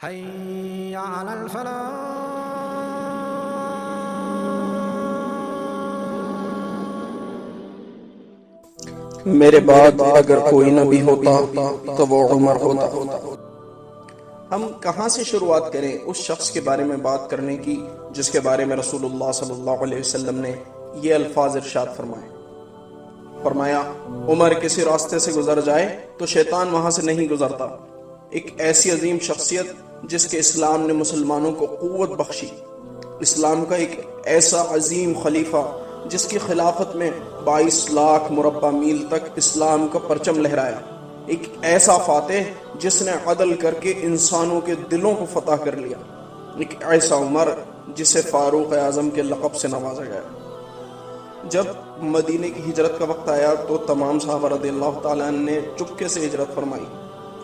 حي على الفلاح. میرے بعد اگر کوئی نبی ہوتا تو وہ عمر ہوتا۔ ہم کہاں سے شروعات کریں اس شخص کے بارے میں بات کرنے کی جس کے بارے میں رسول اللہ صلی اللہ علیہ وسلم نے یہ الفاظ ارشاد فرمایا عمر کسی راستے سے گزر جائے تو شیطان وہاں سے نہیں گزرتا۔ ایک ایسی عظیم شخصیت جس کے اسلام نے مسلمانوں کو قوت بخشی، اسلام کا ایک ایسا عظیم خلیفہ جس کی خلافت میں 22 لاکھ مربع میل تک اسلام کا پرچم لہرایا، ایک ایسا فاتح جس نے عدل کر کے انسانوں کے دلوں کو فتح کر لیا، ایک ایسا عمر جسے فاروق اعظم کے لقب سے نوازا گیا۔ جب مدینے کی ہجرت کا وقت آیا تو تمام صحابہ رضی اللہ تعالیٰ نے چپکے سے ہجرت فرمائی،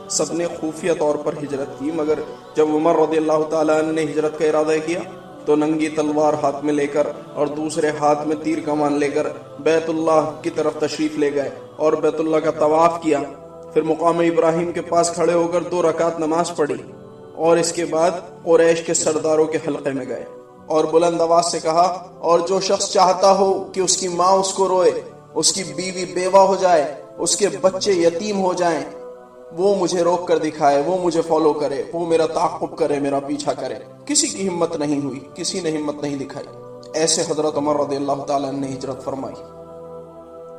سب نے خفیہ طور پر ہجرت کی، مگر جب عمر رضی اللہ تعالیٰ نے ہجرت کا ارادہ کیا تو ننگی تلوار ہاتھ میں لے کر اور دوسرے ہاتھ میں تیر کمان لے کر بیت اللہ کی طرف تشریف لے گئے اور بیت اللہ کا طواف کیا، پھر مقام ابراہیم کے پاس کھڑے ہو کر 2 رکعت نماز پڑھی اور اس کے بعد قریش کے سرداروں کے حلقے میں گئے اور بلند آواز سے کہا، اور جو شخص چاہتا ہو کہ اس کی ماں اس کو روئے، اس کی بیوی بیوہ ہو جائے، اس کے بچے یتیم ہو جائیں، وہ مجھے روک کر دکھائے، وہ مجھے فالو کرے، وہ میرا تعاقب کرے، میرا پیچھا کرے۔ کسی کی ہمت نہیں ہوئی، کسی نے ہمت نہیں دکھائی۔ ایسے حضرت عمر رضی اللہ تعالیٰ نے ہجرت فرمائی۔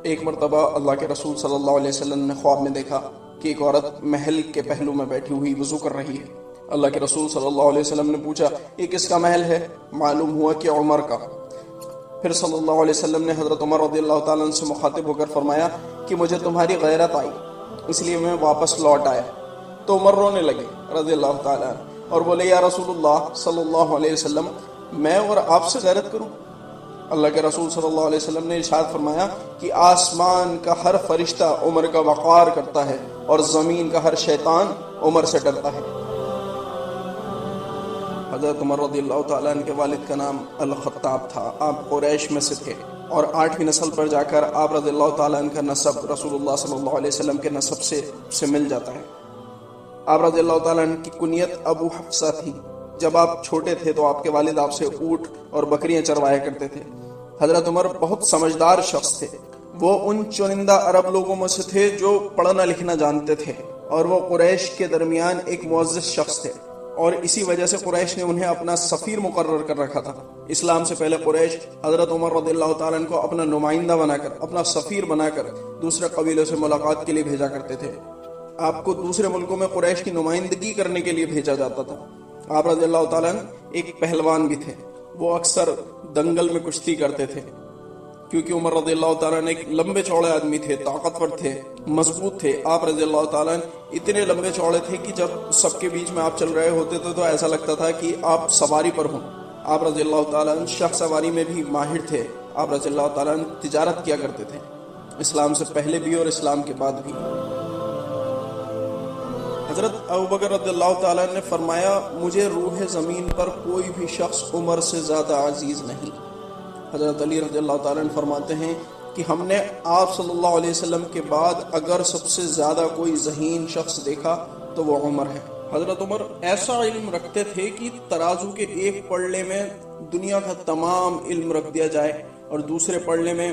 ایک مرتبہ اللہ کے رسول صلی اللہ علیہ وسلم نے خواب میں دیکھا کہ ایک عورت محل کے پہلو میں بیٹھی ہوئی وضو کر رہی ہے۔ اللہ کے رسول صلی اللہ علیہ وسلم نے پوچھا یہ کس کا محل ہے؟ معلوم ہوا کہ عمر کا۔ پھر صلی اللہ علیہ وسلم نے حضرت عمر رضی اللہ تعالیٰ سے مخاطب ہو کر فرمایا کہ مجھے تمہاری غیرت آئی، اس لیے میں واپس لوٹ آیا۔ تو عمر رونے لگے رضی اللہ تعالیٰ اور بولے یا رسول اللہ صلی اللہ علیہ وسلم میں اور آپ سے غیرت کروں؟ اللہ کے رسول صلی اللہ علیہ وسلم نے ارشاد فرمایا کہ آسمان کا ہر فرشتہ عمر کا وقار کرتا ہے اور زمین کا ہر شیطان عمر سے ڈرتا ہے۔ حضرت عمر رضی اللہ تعالیٰ عنہ کے والد کا نام الخطاب تھا، آپ قریش میں سے تھے اور 8ویں نسل پر جا کر آپ رضی اللہ تعالیٰ عنہ کا نسب رسول اللہ صلی اللہ علیہ وسلم کے نسب سے مل جاتا ہے۔ آپ رضی اللہ تعالیٰ عنہ کی کنیت ابو حفصہ تھی۔ جب آپ چھوٹے تھے تو آپ کے والد آپ سے اونٹ اور بکریاں چروایا کرتے تھے۔ حضرت عمر بہت سمجھدار شخص تھے، وہ ان چنندہ عرب لوگوں میں سے تھے جو پڑھنا لکھنا جانتے تھے اور وہ قریش کے درمیان ایک معزز شخص تھے اور اسی وجہ سے قریش نے انہیں اپنا سفیر مقرر کر رکھا تھا۔ اسلام سے پہلے قریش حضرت عمر رضی اللہ تعالیٰ عنہ کو اپنا نمائندہ بنا کر، اپنا سفیر بنا کر دوسرے قبیلوں سے ملاقات کے لیے بھیجا کرتے تھے۔ آپ کو دوسرے ملکوں میں قریش کی نمائندگی کرنے کے لیے بھیجا جاتا تھا۔ آپ رضی اللہ تعالیٰ عنہ ایک پہلوان بھی تھے، وہ اکثر دنگل میں کشتی کرتے تھے کیونکہ عمر رضی اللہ تعالیٰ عنہ ایک لمبے چوڑے آدمی تھے، طاقتور تھے، مضبوط تھے۔ آپ رضی اللہ تعالیٰ عنہ اتنے لمبے چوڑے تھے کہ جب سب کے بیچ میں آپ چل رہے ہوتے تھے تو ایسا لگتا تھا کہ آپ سواری پر ہوں۔ آپ رضی اللہ تعالیٰ عنہ شاہ سواری میں بھی ماہر تھے۔ آپ رضی اللہ تعالیٰ عنہ تجارت کیا کرتے تھے، اسلام سے پہلے بھی اور اسلام کے بعد بھی۔ حضرت ابوبکر رضی اللہ تعالیٰ نے فرمایا مجھے روح زمین پر کوئی بھی شخص عمر سے زیادہ عزیز نہیں۔ حضرت علی رضی اللہ تعالیٰ عنہ فرماتے ہیں کہ ہم نے آپ صلی اللہ علیہ وسلم کے بعد اگر سب سے زیادہ کوئی ذہین شخص دیکھا تو وہ عمر ہے۔ حضرت عمر ایسا علم رکھتے تھے کہ ترازو کے ایک پلڑے میں دنیا کا تمام علم رکھ دیا جائے اور دوسرے پلڑے میں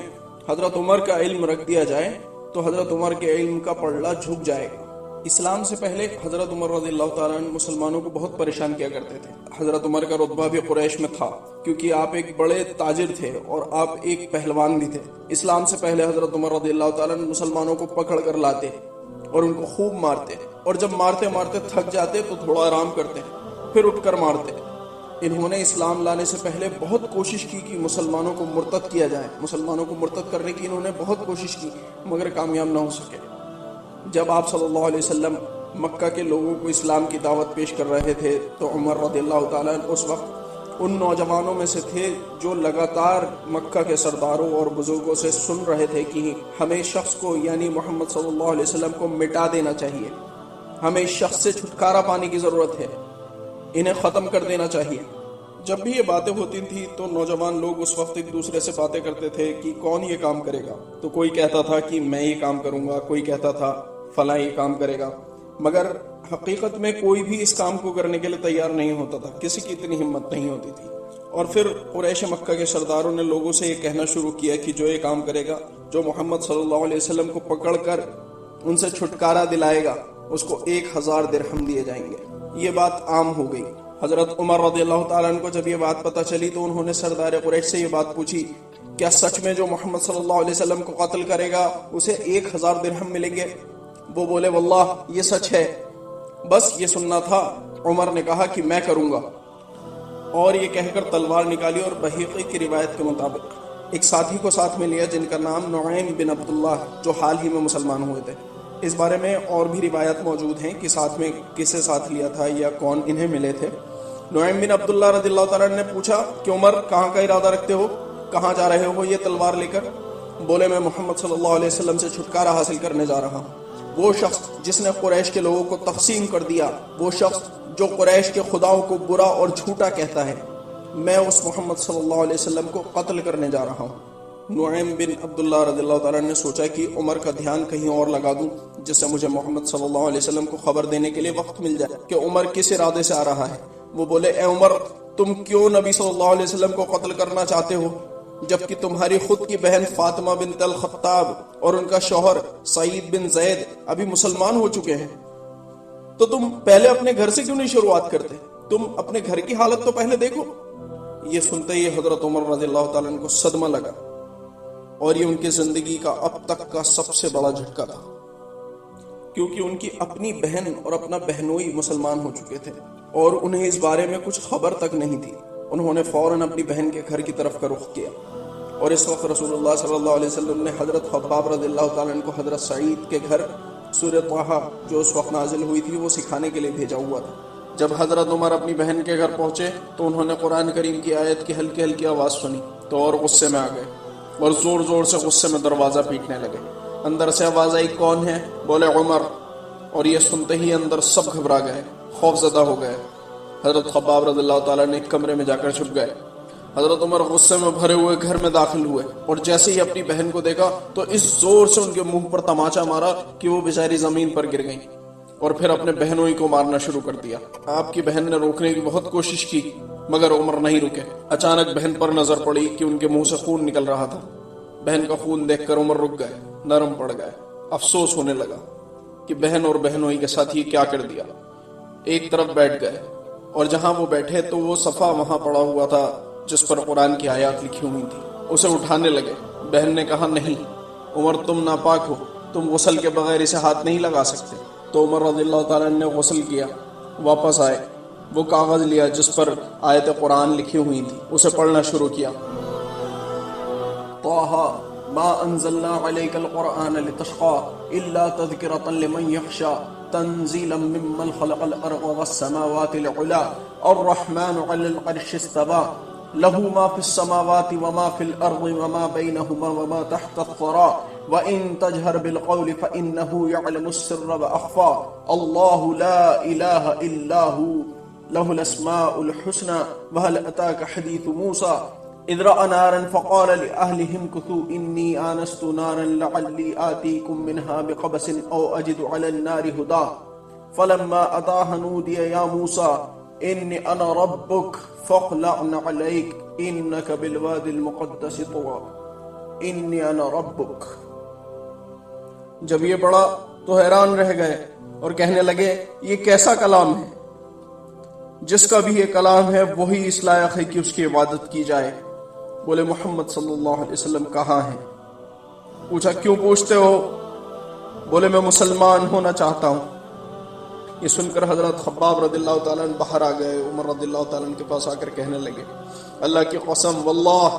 حضرت عمر کا علم رکھ دیا جائے تو حضرت عمر کے علم کا پلڑا جھک جائے گا۔ اسلام سے پہلے حضرت عمر رضی اللہ تعالیٰ عنہ مسلمانوں کو بہت پریشان کیا کرتے تھے۔ حضرت عمر کا رتبہ بھی قریش میں تھا کیونکہ آپ ایک بڑے تاجر تھے اور آپ ایک پہلوان بھی تھے۔ اسلام سے پہلے حضرت عمر رضی اللہ تعالیٰ عنہ مسلمانوں کو پکڑ کر لاتے اور ان کو خوب مارتے اور جب مارتے مارتے تھک جاتے تو تھوڑا آرام کرتے پھر اٹھ کر مارتے۔ انہوں نے اسلام لانے سے پہلے بہت کوشش کی کہ مسلمانوں کو مرتد کیا جائے، مسلمانوں کو مرتد کرنے کی انہوں نے بہت کوشش کی مگر کامیاب نہ ہو سکے۔ جب آپ صلی اللہ علیہ وسلم مکہ کے لوگوں کو اسلام کی دعوت پیش کر رہے تھے تو عمر رضی اللہ تعالیٰ عنہ اس وقت ان نوجوانوں میں سے تھے جو لگاتار مکہ کے سرداروں اور بزرگوں سے سن رہے تھے کہ ہمیں شخص کو یعنی محمد صلی اللہ علیہ وسلم کو مٹا دینا چاہیے، ہمیں اس شخص سے چھٹکارا پانے کی ضرورت ہے، انہیں ختم کر دینا چاہیے۔ جب بھی یہ باتیں ہوتی تھیں تو نوجوان لوگ اس وقت ایک دوسرے سے باتیں کرتے تھے کہ کون یہ کام کرے گا، تو کوئی کہتا تھا کہ میں یہ کام کروں گا، کوئی کہتا تھا فلاں یہ کام کرے گا، مگر حقیقت میں کوئی بھی اس کام کو کرنے کے لیے تیار نہیں ہوتا تھا، کسی کی اتنی ہمت نہیں ہوتی تھی۔ اور پھر قریش مکہ کے سرداروں نے لوگوں سے یہ کہنا شروع کیا کہ جو یہ کام کرے گا، جو محمد صلی اللہ علیہ وسلم کو پکڑ کر ان سے چھٹکارا دلائے گا، اس کو 1000 درہم دیے جائیں گے۔ یہ بات عام ہو گئی۔ حضرت عمر رضی اللہ تعالیٰ عنہ کو جب یہ بات پتہ چلی تو انہوں نے سردار قریش سے یہ بات پوچھی، کیا سچ میں جو محمد صلی اللہ علیہ وسلم کو قتل کرے گا اسے 1000 درہم ملیں گے؟ وہ بولے واللہ یہ سچ ہے، بس یہ سننا تھا۔ عمر نے کہا کہ میں کروں گا، اور یہ کہہ کر تلوار نکالی اور بحیقی کی روایت کے مطابق ایک ساتھی کو ساتھ میں لیا جن کا نام نعیم بن عبداللہ، جو حال ہی میں مسلمان ہوئے تھے۔ اس بارے میں اور بھی روایت موجود ہیں کہ ساتھ میں کسے ساتھ لیا تھا یا کون انہیں ملے تھے۔ نعیم بن عبداللہ رضی اللہ تعالیٰ نے پوچھا کہ عمر کہاں کا ارادہ رکھتے ہو، کہاں جا رہے ہو یہ تلوار لے کر؟ بولے میں محمد صلی اللہ علیہ وسلم سے چھٹکارا حاصل کرنے جا رہا ہوں۔ وہ شخص جس نے قریش کے لوگوں کو تقسیم کر دیا، وہ شخص جو قریش کے خداؤں کو برا اور جھوٹا کہتا ہے، میں اس محمد صلی اللہ علیہ وسلم کو قتل کرنے جا رہا ہوں۔ نعیم بن عبداللہ رضی اللہ تعالیٰ نے سوچا کہ عمر کا دھیان کہیں اور لگا دوں جس سے مجھے محمد صلی اللہ علیہ وسلم کو خبر دینے کے لیے وقت مل جائے کہ عمر کس ارادے سے آ رہا ہے۔ وہ بولے اے عمر، تم کیوں نبی صلی اللہ علیہ وسلم کو قتل کرنا چاہتے ہو جبکہ تمہاری خود کی بہن فاطمہ بنت الخطاب اور ان کا شوہر سعید بن زید ابھی مسلمان ہو چکے ہیں؟ تو تم پہلے اپنے گھر سے کیوں نہیں شروعات کرتے؟ تم اپنے گھر کی حالت تو پہلے دیکھو۔ یہ سنتے ہی حضرت عمر رضی اللہ تعالیٰ عنہ کو صدمہ لگا، اور یہ ان کی زندگی کا اب تک کا سب سے بڑا جھٹکا تھا، کیونکہ ان کی اپنی بہن اور اپنا بہنوئی مسلمان ہو چکے تھے اور انہیں اس بارے میں کچھ خبر تک نہیں تھی۔ انہوں نے فوراً اپنی بہن کے گھر کی طرف کا رخ کیا، اور اس وقت رسول اللہ صلی اللہ علیہ وسلم نے حضرت خباب رضی اللہ تعالیٰ عنہ کو حضرت سعید کے گھر سورہ طٰہٰ جو اس وقت نازل ہوئی تھی وہ سکھانے کے لیے بھیجا ہوا تھا۔ جب حضرت عمر اپنی بہن کے گھر پہنچے تو انہوں نے قرآن کریم کی آیت کی ہلکی ہلکی آواز سنی تو اور غصے میں آ گئے اور زور زور سے غصے میں دروازہ پیٹنے لگے۔ اندر سے آواز آئی کون ہے؟ بولے عمر، اور یہ سنتے ہی اندر سب گھبرا گئے، خوف زدہ ہو گئے۔ حضرت خباب رضی اللہ تعالیٰ نے ایک کمرے میں جا کر چھپ گئے۔ حضرت عمر غصے میں بھرے ہوئے گھر میں داخل ہوئے اور جیسے ہی اپنی بہن کو دیکھا تو اس زور سے ان کے منہ پر تماچا مارا کہ وہ بیچاری زمین پر گر گئیں، اور پھر اپنے بہنوئی کو مارنا شروع کر دیا۔ آپ کی بہن نے روکنے کی بہت کوشش کی مگر عمر نہیں رکے۔ اچانک بہن پر نظر پڑی کہ ان کے منہ سے خون نکل رہا تھا۔ بہن کا خون دیکھ کر عمر رک گئے، نرم پڑ گئے، افسوس ہونے لگا کہ بہن اور بہنوئی کے ساتھ یہ کیا کر دیا۔ ایک طرف بیٹھ گئے اور جہاں وہ بیٹھے تو وہ صفحہ وہاں پڑا ہوا تھا جس پر قرآن کی آیات لکھی ہوئی تھی۔ اسے اٹھانے لگے۔ بہن نے کہا نہیں عمر، تم ناپاک ہو، تم غسل کے بغیر اسے ہاتھ نہیں لگا سکتے۔ تو عمر رضی اللہ تعالیٰ نے غسل کیا، واپس آئے، وہ کاغذ لیا جس پر آیت قرآن لکھی ہوئی تھی، اسے پڑھنا شروع کیا۔ طٰہٰ ما انزلنا علیک القرآن لتشقى الا تذکرۃ لمن یخشى تنزیلا ممن خلق الارض والسماوات العلی الرحمن علی العرش استوى له ما في السماوات وما في الارض وما بينهما وما تحت الثرى وان تجهر بالقول فانه يعلم السر واخفى الله لا اله الا هو له الاسماء الحسنى وهل اتاك حديث موسى اذ راى نارا فقال لاهلهم كثوا اني آنست نارا لعلي آتيكم منها بقبس او اجد على النار هدى فلما اتاها نودي يا موسى انی انا ربک فاخلع نعلیک انک بالوادی المقدس طوی انی انا ربک۔ جب یہ پڑھا تو حیران رہ گئے اور کہنے لگے یہ کیسا کلام ہے؟ جس کا بھی یہ کلام ہے وہی اس لائق ہے کہ اس کی عبادت کی جائے۔ بولے محمد صلی اللہ علیہ وسلم کہاں ہیں؟ پوچھا کیوں پوچھتے ہو؟ بولے میں مسلمان ہونا چاہتا ہوں۔ یہ سن کر حضرت خباب رضی اللہ تعالیٰ عنہ باہر آ گئے۔ عمر رضی اللہ تعالیٰ عنہ کے پاس آ کر کہنے لگے اللہ کی قسم، واللہ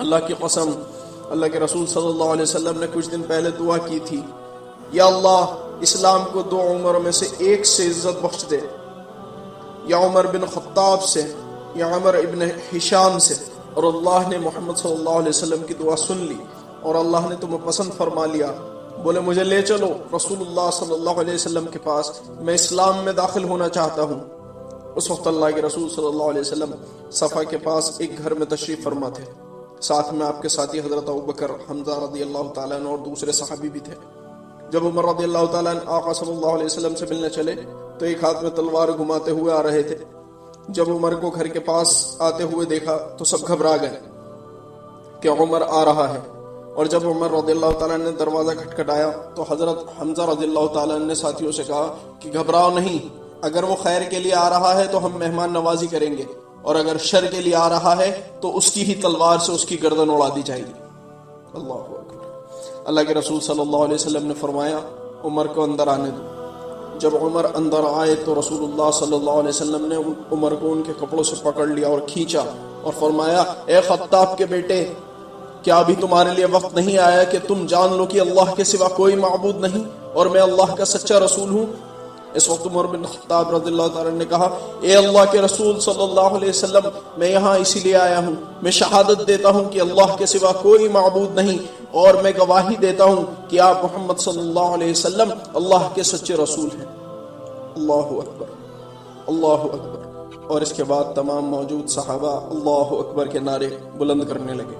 اللہ کی قسم، اللہ کے رسول صلی اللہ علیہ وسلم نے کچھ دن پہلے دعا کی تھی، یا اللہ اسلام کو 2 عمر میں سے ایک سے عزت بخش دے، یا عمر بن خطاب سے یا عمر ابن ہشام سے، اور اللہ نے محمد صلی اللہ علیہ وسلم کی دعا سن لی اور اللہ نے تمہیں پسند فرما لیا۔ بولے مجھے لے چلو رسول اللہ صلی اللہ علیہ وسلم کے پاس، میں اسلام میں داخل ہونا چاہتا ہوں۔ اس وقت اللہ کے رسول صلی اللہ علیہ وسلم صفا کے پاس ایک گھر میں تشریف فرما تھے، ساتھ میں آپ کے ساتھی حضرت ابوبکر، حمزہ رضی اللہ تعالیٰ عنہ اور دوسرے صحابی بھی تھے۔ جب عمر رضی اللہ تعالیٰ عنہ آقا صلی اللہ علیہ وسلم سے ملنے چلے تو ایک ہاتھ میں تلوار گھماتے ہوئے آ رہے تھے. جب عمر کو گھر کے پاس آتے ہوئے دیکھا تو سب گھبرا گئے کہ عمر آ رہا ہے. اور جب عمر رضی اللہ تعالیٰ نے دروازہ کھٹکھٹایا تو حضرت حمزہ رضی اللہ تعالیٰ نے ساتھیوں سے کہا کہ گھبراؤ نہیں، اگر وہ خیر کے لیے آ رہا ہے تو ہم مہمان نوازی کریں گے، اور اگر شر کے لیے آ رہا ہے تو اس کی ہی تلوار سے اس کی گردن اڑا دی جائے گی. اللہ اکبر. اللہ کے رسول صلی اللہ علیہ وسلم نے فرمایا عمر کو اندر آنے دو. جب عمر اندر آئے تو رسول اللہ صلی اللہ علیہ وسلم نے عمر کو ان کے کپڑوں سے پکڑ لیا اور کھینچا اور فرمایا اے خطاب کے بیٹے، کیا ابھی تمہارے لیے وقت نہیں آیا کہ تم جان لو کہ اللہ کے سوا کوئی معبود نہیں اور میں اللہ کا سچا رسول ہوں؟ اس وقت عمر بن خطاب رضی اللہ تعالیٰ نے کہا اے اللہ کے رسول صلی اللہ علیہ وسلم، میں یہاں اسی لیے آیا ہوں، میں شہادت دیتا ہوں کہ اللہ کے سوا کوئی معبود نہیں، اور میں گواہی دیتا ہوں کہ آپ محمد صلی اللہ علیہ وسلم اللہ کے سچے رسول ہیں. اللہ اکبر، اللہ اکبر. اور اس کے بعد تمام موجود صحابہ اللہ اکبر کے نعرے بلند کرنے لگے.